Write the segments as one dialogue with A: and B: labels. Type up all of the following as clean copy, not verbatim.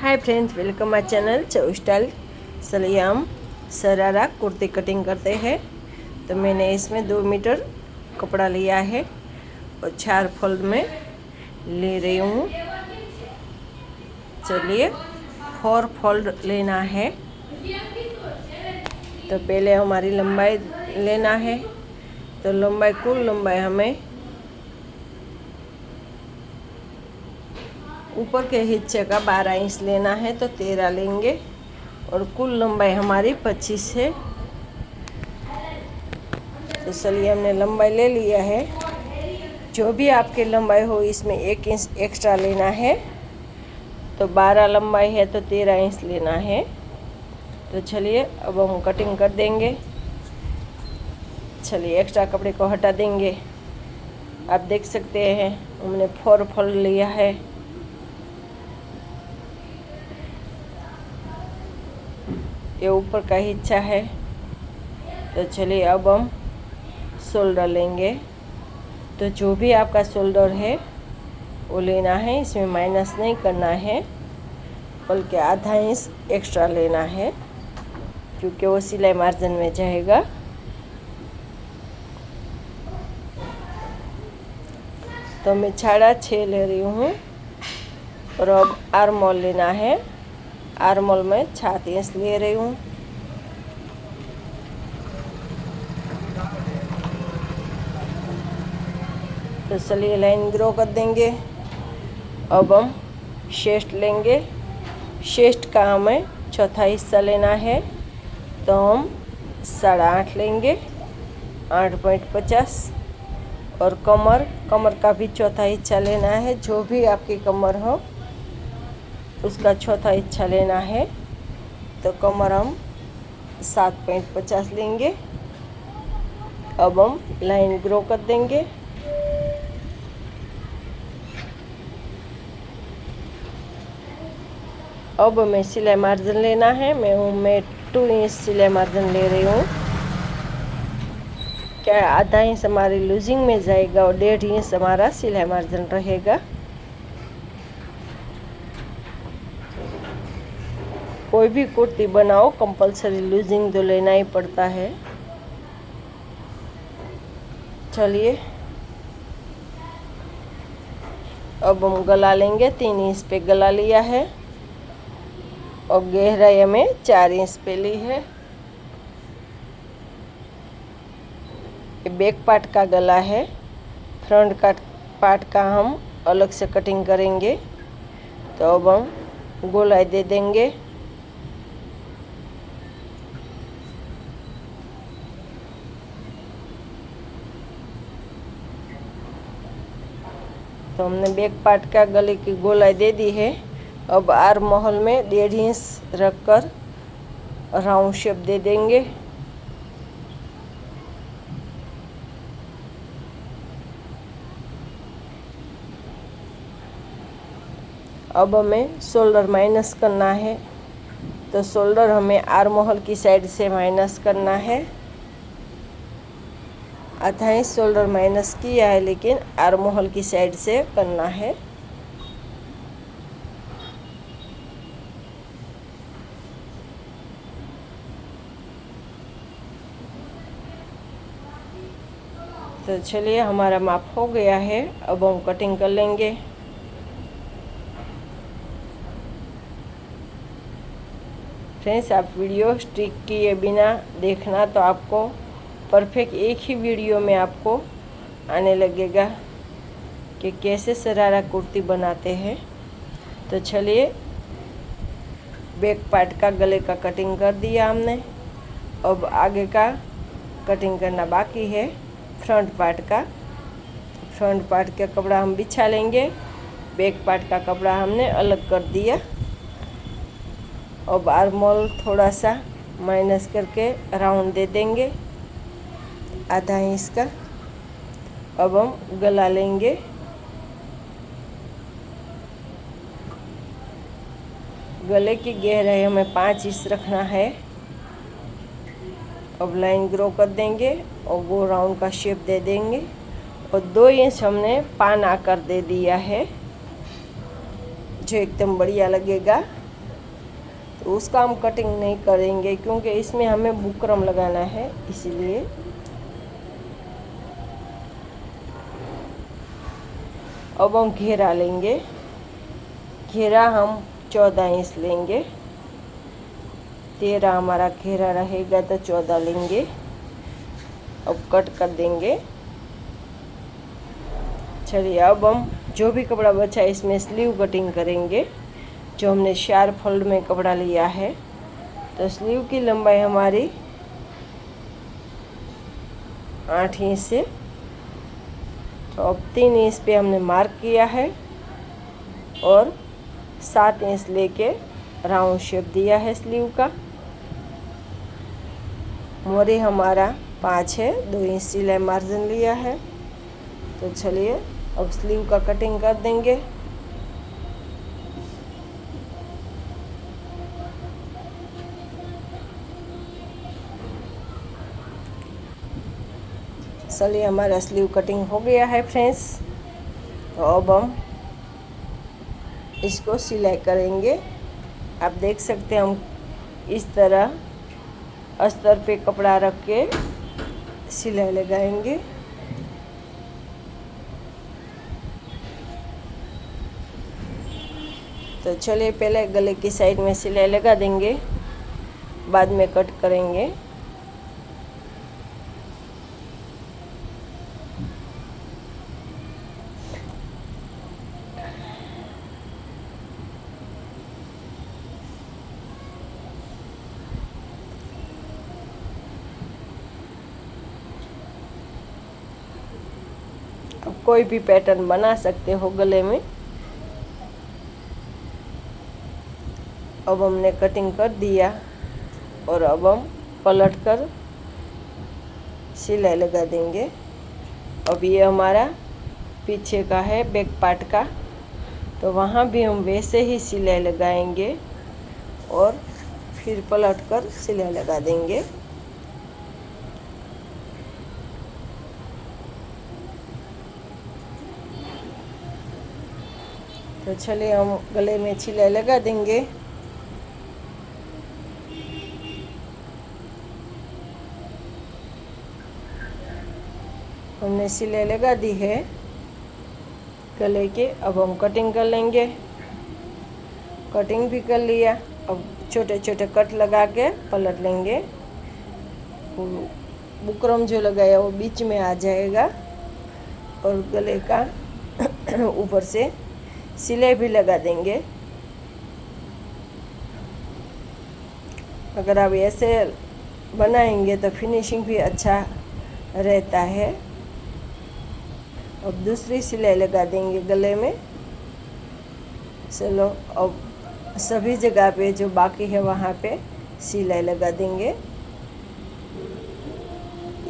A: Hi friends, welcome my channel चौ style. चलिए हम शरारा कुर्ती कटिंग करते हैं। तो मैंने इसमें 2 मीटर कपड़ा लिया है और 4 फोल्ड में ले रही हूँ। चलिए 4 फोल्ड लेना है। तो पहले हमारी लंबाई लेना है। तो लंबाई कुल लंबाई हमें ऊपर के हिस्से का 12 इंच लेना है, तो 13 लेंगे और कुल लंबाई हमारी 25 है। तो चलिए हमने लंबाई ले लिया है। जो भी आपकी लंबाई हो इसमें 1 इंच एक्स्ट्रा लेना है। तो 12 लंबाई है तो 13 इंच लेना है। तो चलिए अब हम कटिंग कर देंगे। चलिए एक्स्ट्रा कपड़े को हटा देंगे। आप देख सकते हैं हमने 4 फोल्ड लिया है। ये ऊपर का हिस्सा है। तो चलिए अब हम शोल्डर लेंगे। तो जो भी आपका शोल्डर है वो लेना है, इसमें माइनस नहीं करना है, बल्कि आधा इंच एक्स्ट्रा लेना है, क्योंकि वो सिलाई मार्जिन में जाएगा। तो मैं 6.5 ले रही हूँ। और अब आर्म होल लेना है। आर्म होल में 7 इंच ले रही हूँ। तो चलिए लाइन ग्रो कर देंगे। अब हम शेस्ट लेंगे। शेस्ट का हमें चौथा हिस्सा लेना है, तो हम 8.5 लेंगे, 8.50। और कमर का भी चौथा हिस्सा लेना है। जो भी आपकी कमर हो उसका चौथा हिस्सा लेना है। तो कमर हम 7.50 लेंगे। अब हम लाइन ग्रो कर देंगे। अब हमें सिलाई मार्जिन लेना है। मैं 2 इंच सिलाई मार्जिन ले रही हूँ। क्या आधा इंच हमारी लूजिंग में जाएगा और 1.5 इंच हमारा सिलाई मार्जिन रहेगा। कोई भी कुर्ती बनाओ कंपलसरी लूजिंग तो लेना ही पड़ता है। चलिए अब हम गला लेंगे। 3 इंच पे गला लिया है और गहराई हमें 4 इंच पे ली है। ये बैक पार्ट का गला है। फ्रंट का पार्ट का हम अलग से कटिंग करेंगे। तो अब हम गोलाई दे देंगे। तो हमने बैक पार्ट का गले की गोलाई दे दी है। अब आर्म होल में 1.5 इंच रखकर राउंड शेप दे देंगे। अब हमें शोल्डर माइनस करना है। तो शोल्डर हमें आर्म होल की साइड से माइनस करना है। आधा इंच शोल्डर माइनस किया है, लेकिन आर्म होल की साइड से करना है। तो चलिए हमारा माप हो गया है। अब हम कटिंग कर लेंगे। फ्रेंड्स, आप वीडियो स्टिक किए बिना देखना तो आपको परफेक्ट एक ही वीडियो में आपको आने लगेगा कि कैसे शरारा कुर्ती बनाते हैं। तो चलिए बैक पार्ट का गले का कटिंग कर दिया हमने। अब आगे का कटिंग करना बाकी है, फ्रंट पार्ट का। फ्रंट पार्ट का कपड़ा हम बिछा लेंगे। बैक पार्ट का कपड़ा हमने अलग कर दिया। अब आर्म होल थोड़ा सा माइनस करके राउंड दे देंगे, आधा इंच का। अब हम गला लेंगे। गले की गहराई हमें 5 इंच रखना है। अब लाइन ग्रो कर देंगे और वो राउंड का शेप दे देंगे। और 2 इंच हमने पान आकर दे दिया है, जो एकदम बढ़िया लगेगा। तो उसका हम कटिंग नहीं करेंगे क्योंकि इसमें हमें बुकरम लगाना है, इसीलिए। अब हम घेरा लेंगे। घेरा हम 14 इंच लेंगे। 13 हमारा घेरा रहेगा तो 14 लेंगे। अब कट कर देंगे। चलिए अब हम जो भी कपड़ा बचा है इसमें स्लीव कटिंग करेंगे। जो हमने 4 फोल्ड में कपड़ा लिया है, तो स्लीव की लंबाई हमारी 8 इंच से, तो अब 3 इंच पे हमने मार्क किया है और 7 इंच लेके राउंड शेप दिया है स्लीव का। मोरी हमारा 5 है, 2 इंच सिलाई मार्जिन लिया है। तो चलिए अब स्लीव का कटिंग कर देंगे। चलिए हमारा स्लीव कटिंग हो गया है फ्रेंड्स। तो अब हम इसको सिलाई करेंगे। आप देख सकते हैं हम इस तरह अस्तर पे कपड़ा रख के सिलाई लगाएंगे। तो चलिए पहले गले की साइड में सिलाई लगा देंगे, बाद में कट करेंगे। अब कोई भी पैटर्न बना सकते हो गले में। अब हमने कटिंग कर दिया और अब हम पलट कर सिलाई लगा देंगे। अब ये हमारा पीछे का है बैक पार्ट का, तो वहाँ भी हम वैसे ही सिलाई लगाएंगे और फिर पलट कर सिलाई लगा देंगे। तो चलिए हम गले में सिलाई लगा देंगे। हमने सिलाई लगा दी है गले के। अब हम कटिंग कर लेंगे। कटिंग भी कर लिया। अब छोटे छोटे कट लगा के पलट लेंगे। बुकरम जो लगाया वो बीच में आ जाएगा और गले का ऊपर से सिलाई भी लगा देंगे। अगर आप ऐसे बनाएंगे तो फिनिशिंग भी अच्छा रहता है। अब दूसरी सिलाई लगा देंगे गले में। चलो अब सभी जगह पे जो बाकी है वहाँ पे सिलाई लगा देंगे।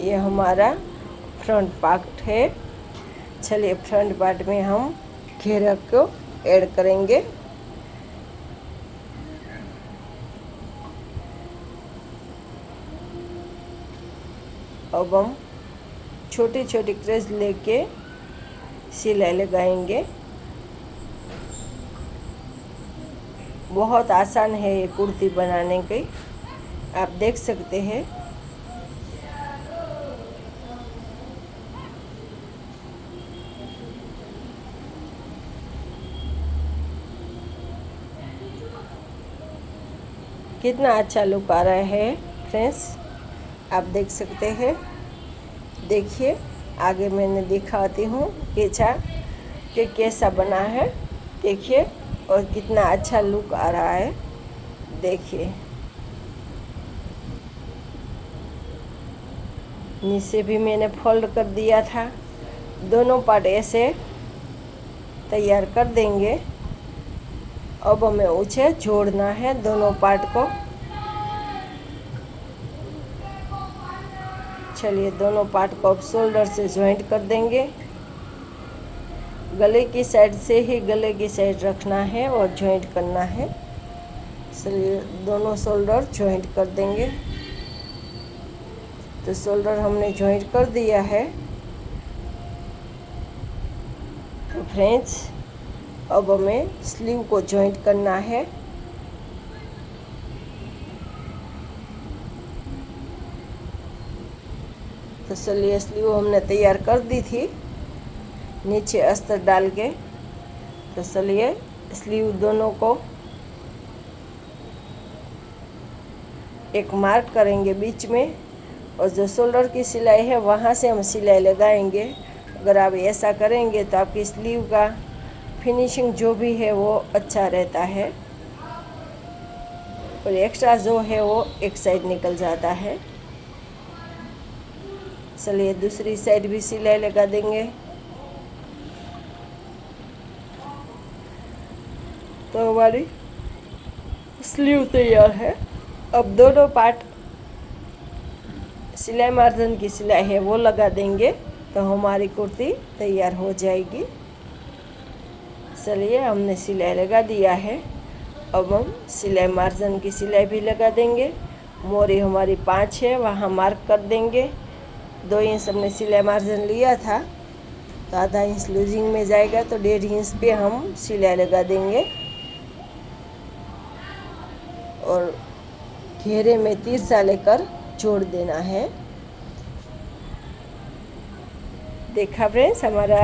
A: ये हमारा फ्रंट पार्ट है। चलिए फ्रंट पार्ट में हम घेरा को ऐड करेंगे। अब हम छोटी छोटी क्रेज लेके सिलाई लगाएंगे। बहुत आसान है ये कुर्ती बनाने की, आप देख सकते हैं। कितना अच्छा लुक आ रहा है फ्रेंड्स, आप देख सकते हैं। देखिए आगे मैंने दिखाती हूँ पीछा कि कैसा बना है। देखिए और कितना अच्छा लुक आ रहा है। देखिए नीचे भी मैंने फोल्ड कर दिया था। दोनों पार्ट ऐसे तैयार कर देंगे। अब हमें उसे जोड़ना है दोनों पार्ट को। चलिए दोनों पार्ट को अब शोल्डर से ज्वाइंट कर देंगे। गले की साइड से ही गले की साइड रखना है और ज्वाइंट करना है। चलिए दोनों शोल्डर ज्वाइंट कर देंगे। तो शोल्डर हमने ज्वाइंट कर दिया है। तो फ्रेंड्स अब हमें स्लीव को ज्वाइंट करना है। तो चलिए स्लीव हमने तैयार कर दी थी नीचे अस्तर डाल के। तो चलिए स्लीव दोनों को एक मार्क करेंगे बीच में, और जो शोल्डर की सिलाई है वहाँ से हम सिलाई लगाएंगे। अगर आप ऐसा करेंगे तो आपकी स्लीव का फिनिशिंग जो भी है वो अच्छा रहता है, और एक्स्ट्रा जो है वो एक साइड निकल जाता है। चलिए दूसरी साइड भी सिलाई लगा देंगे। तो हमारी स्लीव तैयार है। अब दोनों पार्ट सिलाई मार्जिन की सिलाई है वो लगा देंगे तो हमारी कुर्ती तैयार हो जाएगी। चलिए हमने सिलाई लगा दिया है। अब हम सिलाई मार्जिन की सिलाई भी लगा देंगे। मोरी हमारी 5 है, वहाँ मार्क कर देंगे। 2 इंच हमने सिलाई मार्जिन लिया था, तो आधा इंच लूजिंग में जाएगा, तो 1.5 इंच पे हम सिलाई लगा देंगे। और घेरे में तिरछा लेकर जोड़ देना है। देखा फ्रेंड्स, हमारा